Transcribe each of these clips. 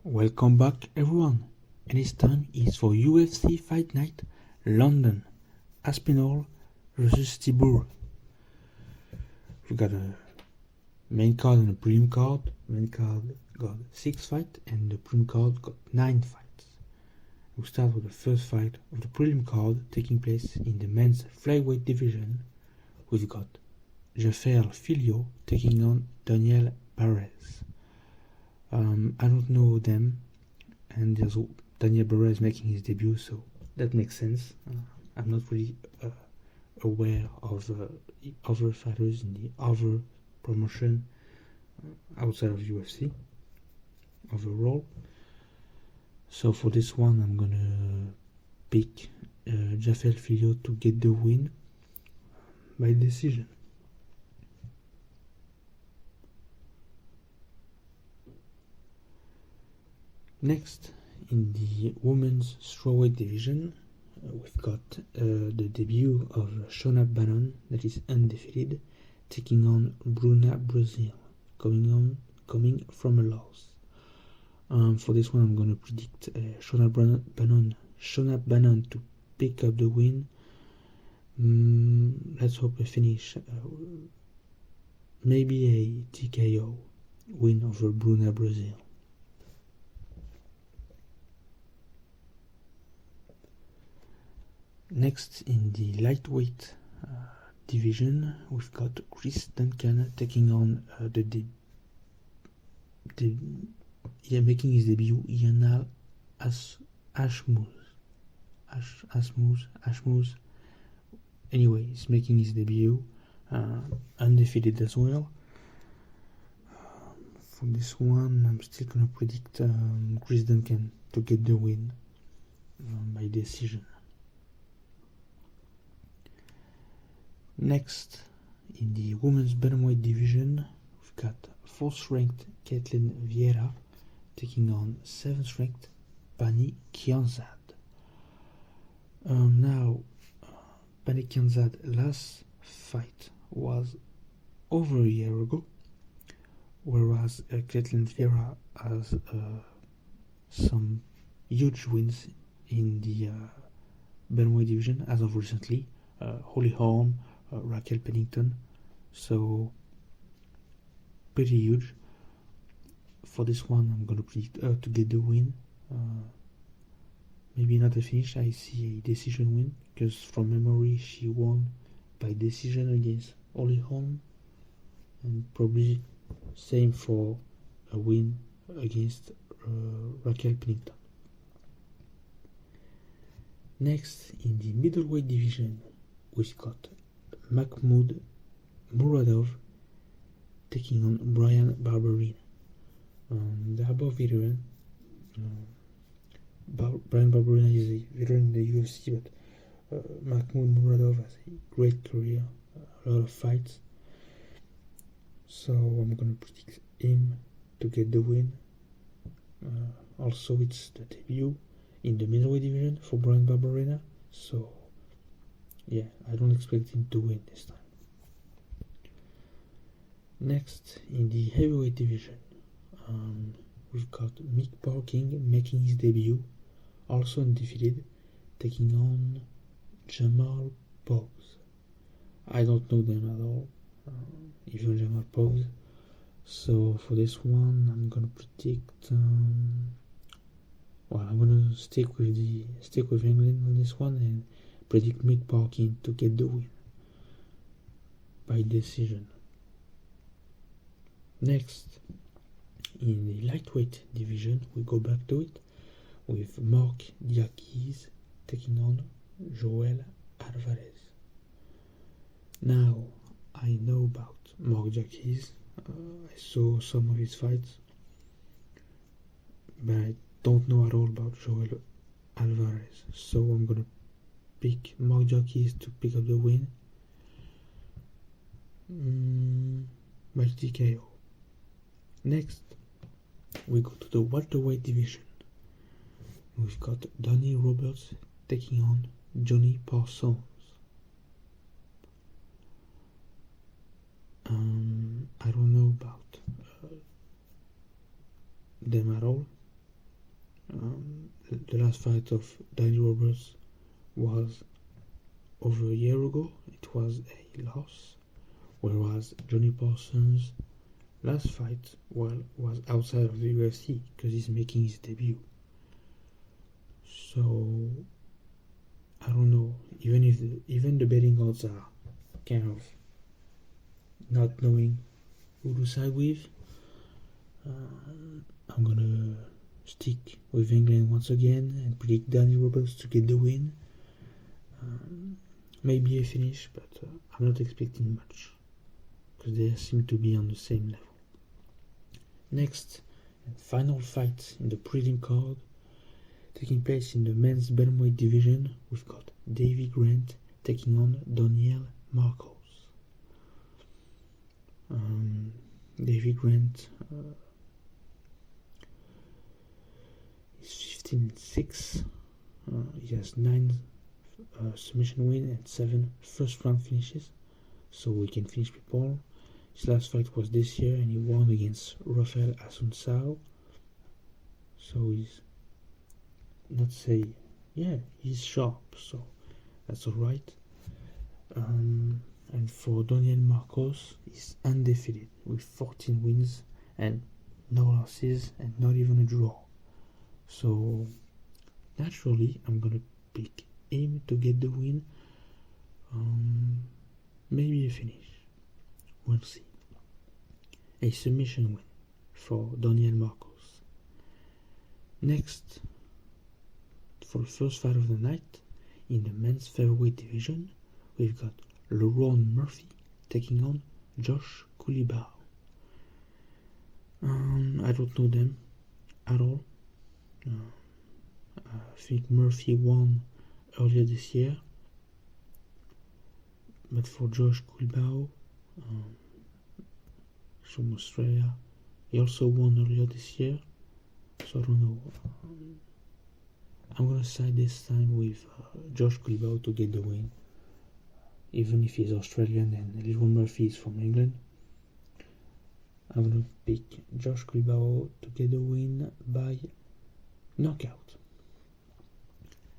Welcome back everyone, and this time is for UFC Fight Night, London, Aspinall versus Tybura. We got a main card and a prelim card. Main card got 6 fights and the prelim card got 9 fights. We start with the first fight of the prelim card taking place in the men's flyweight division. We've got Jaffer Filho taking on Daniel Perez. I don't know them, and there's Daniel Perez making his debut, so that makes sense. I'm not really aware of other fighters in the other promotion outside of UFC overall. So for this one, I'm gonna pick Jaffer Filho to get the win by decision. Next, in the women's strawweight division, we've got the debut of Shona Bannon, that is undefeated, taking on Bruna Brazil, coming from a loss. For this one, I'm going to predict Shona Bannon to pick up the win. Let's hope a finish. Maybe a TKO win over Bruna Brazil. Next, in the lightweight division, we've got Chris Duncan taking on making his debut, Yanal Ashmouz. Anyway, he's making his debut, undefeated as well. For this one, I'm still gonna predict Chris Duncan to get the win by decision. Next, in the women's bantamweight division, we've got 4th-ranked Caitlin Vieira taking on 7th-ranked Pani Kianzad. Pani Kianzad's last fight was over a year ago, whereas Caitlin Vieira has some huge wins in the bantamweight division as of recently. Holly Holm, Raquel Pennington, so pretty huge. For this one, I'm gonna predict to get the win. Maybe not a finish. I see a decision win because from memory she won by decision against Holly Holm, and probably same for a win against Raquel Pennington. Next, in the middleweight division, we've got Mahmoud Muradov taking on Brian Barberina. They are both veterans. Brian Barberina is a veteran in the UFC, but Mahmoud Muradov has a great career, a lot of fights. So I'm going to predict him to get the win. Also, it's the debut in the middleweight division for Brian Barberina, so yeah, I don't expect him to win this time. Next, in the heavyweight division, we've got Mick Parking making his debut, also undefeated, taking on Jamal Pogues. I don't know them at all, even Jamal Pogues. So for this one, I'm gonna predict. I'm gonna stick with England on this one and predict Mick Parkin to get the win by decision. Next, in the lightweight division, we go back to it with Marc Diakis taking on Joel Alvarez. Now, I know about Marc Diakis. I saw some of his fights, but I don't know at all about Joel Alvarez. So I'm gonna pick Marc Diakis to pick up the win by TKO. Next, we go to the welterweight division. We've got Danny Roberts taking on Johnny Parsons. I don't know about them at all. The last fight of Danny Roberts was over a year ago. It was a loss, whereas Johnny Parsons' last fight was outside of the UFC because he's making his debut. So I don't know. Even the betting odds are kind of not knowing who to side with. I'm gonna stick with England once again and predict Danny Roberts to get the win. Maybe a finish, but I'm not expecting much because they seem to be on the same level. Next and final fight in the prelim card, taking place in the men's bantamweight division, we've got Davy Grant taking on Daniel Marcos. Davy Grant is 15-6. He has 9 submission wins and 7 first round finishes, so he can finish people. His last fight was this year and he won against Rafael Asuncao. So he's he's sharp, so that's alright. And for Daniel Marcos, he's undefeated with 14 wins and no losses and not even a draw. So naturally, I'm gonna pick him to get the win. Maybe a finish. We'll see. A submission win for Daniel Marcos. Next, for the first fight of the night, in the men's featherweight division, we've got Lerone Murphy taking on Josh Culibao. I don't know them at all. I think Murphy won earlier this year, but for Josh Culibao, from Australia, he also won earlier this year, so I don't know. I'm gonna side this time with Josh Culibao to get the win, even if he's Australian and Lerone Murphy is from England. I'm gonna pick Josh Culibao to get the win by knockout.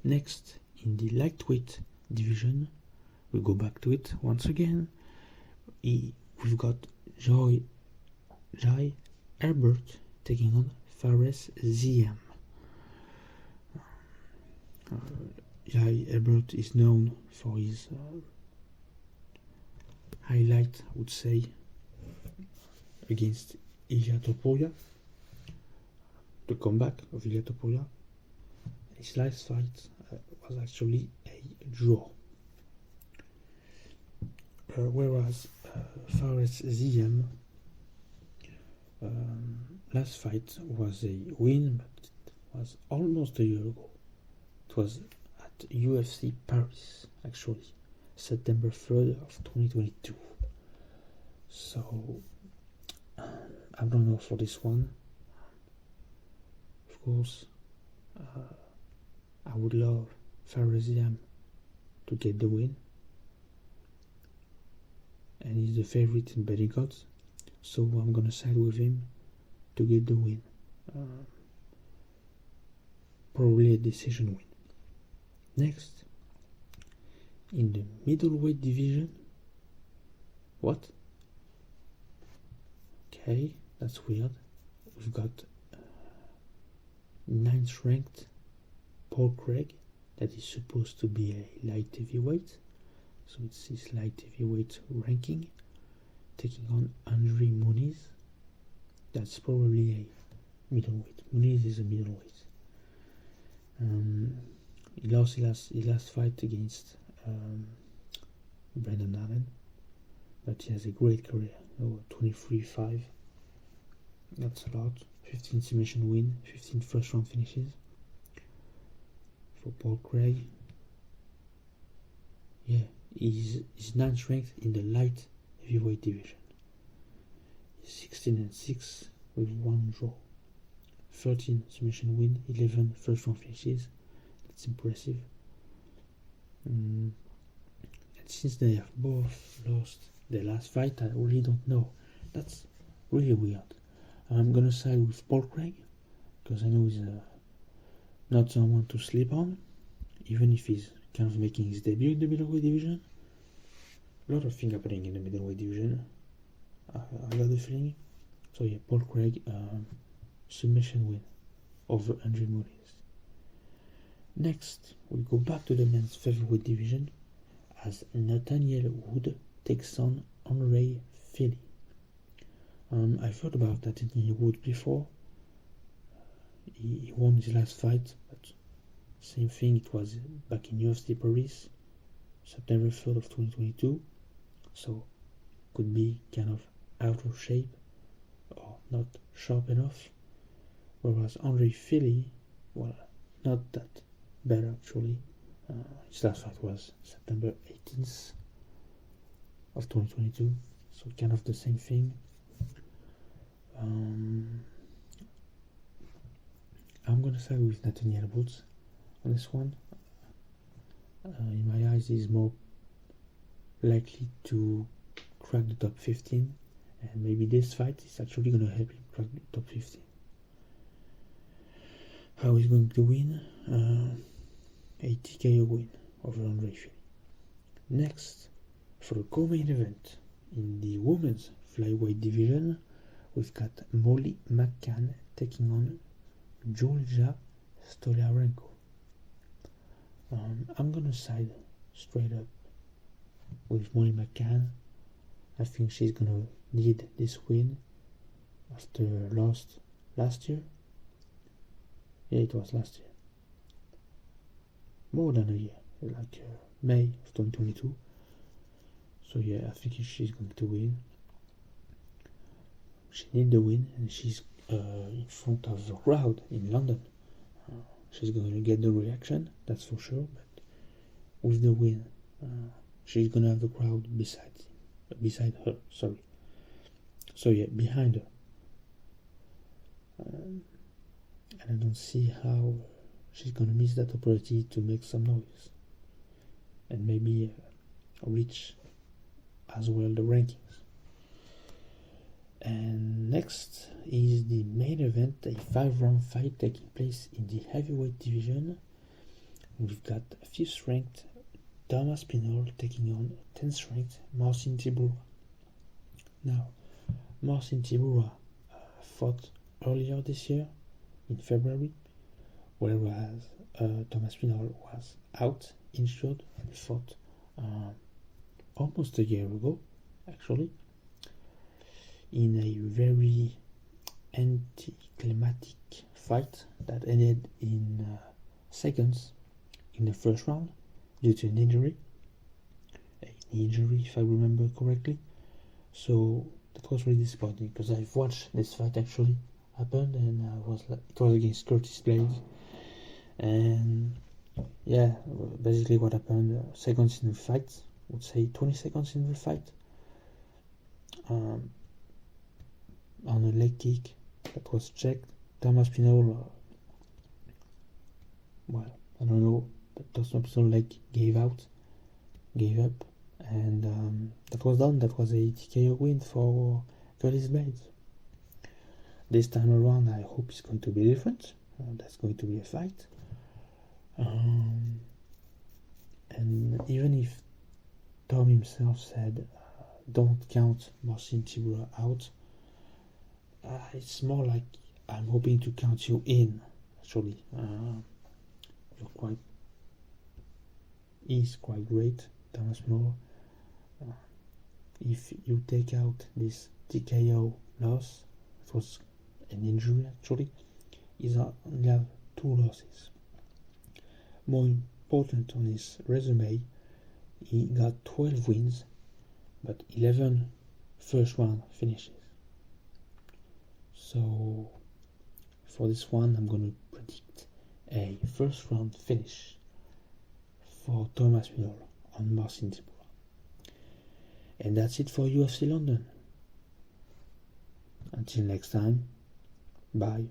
Next, in the lightweight division, we go back to it once again. We've got Jai Herbert taking on Fares Ziam. Jai Herbert is known for his highlight, I would say, against Ilia Topuria, the comeback of Ilia Topuria. His last fight was actually a draw. Whereas Fares Ziam last fight was a win, but it was almost a year ago. It was at UFC Paris, actually, September 3rd of 2022. So I don't know for this one. Of course, I would love Fares Ziam to get the win, and he's the favorite in betting odds, so I'm gonna side with him to get the win. Probably a decision win. Next, in the middleweight division, what? Okay, that's weird. We've got 9th ranked Paul Craig, that is supposed to be a light heavyweight, so it's his light heavyweight ranking, taking on Andre Muniz. That's probably a middleweight. Muniz is a middleweight. He lost his last fight against Brendan Allen, but he has a great career. 23-5. That's a lot. 15 submission win, 15 first round finishes for Paul Craig. Yeah, he's 9th ranked in the light heavyweight division. He's 16-6 with 1 draw. 13 submission win, 11 first round finishes. That's impressive. And since they have both lost their last fight, I really don't know. That's really weird. I'm gonna side with Paul Craig because I know not someone to sleep on, even if he's kind of making his debut in the middleweight division. A lot of things happening in the middleweight division, I got the feeling. So yeah, Paul Craig, submission win over Andre Muniz. Next, we go back to the men's featherweight division as Nathaniel Wood takes on Andre Fili. I've heard about Nathaniel Wood before. He won his last fight, but same thing, it was back in UFC Paris, September 3rd of 2022, so could be kind of out of shape or not sharp enough, whereas Andre Fili, well, not that bad actually. His last fight was September 18th of 2022, so kind of the same thing. I'm gonna side with Nathaniel Woods on this one. In my eyes, he's more likely to crack the top 15, and maybe this fight is actually gonna help him crack the top 15. How he's going to win? A TKO win over Andre Fili. Next, for the co-main event in the women's flyweight division, we've got Molly McCann taking on Julia Stolarenko. I'm gonna side straight up with Molly McCann. I think she's gonna need this win after last year. Yeah, it was last year. More than a year, like May of 2022. So yeah, I think she's going to win. She needs the win, and she's in front of the crowd in London. She's going to get the reaction, that's for sure. But with the win, she's going to have the crowd beside her. Sorry. So yeah, behind her. And I don't see how she's going to miss that opportunity to make some noise and maybe reach as well the rankings. And next is the main event, a 5-round fight taking place in the heavyweight division. We've got 5th ranked Tom Aspinall taking on 10th ranked Marcin Tybura. Now, Marcin Tybura fought earlier this year in February, whereas Tom Aspinall was out, injured, and fought almost a year ago, actually, in a very anticlimactic fight that ended in seconds in the first round due to an injury, if I remember correctly. So that was really disappointing because I've watched this fight actually happen, and it was against Curtis Blades, and yeah, basically what happened, seconds in the fight, I would say 20 seconds in the fight, on a leg kick that was checked, Tom Aspinall, well, I don't know, but Tom Aspinall leg gave up, and that was done. That was a TKO win for Curtis Blades. This time around, I hope it's going to be different. That's going to be a fight. And even if Tom himself said, don't count Marcin Tybura out, it's more like I'm hoping to count you in, actually. He's quite great, Tom Aspinall. If you take out this TKO loss, it was an injury actually, he's only have 2 losses. More important on his resume, he got 12 wins, but 11 first round finishes. So for this one, I'm going to predict a first round finish for Tom Aspinall on Marcin Tybura. And that's it for UFC London. Until next time, bye.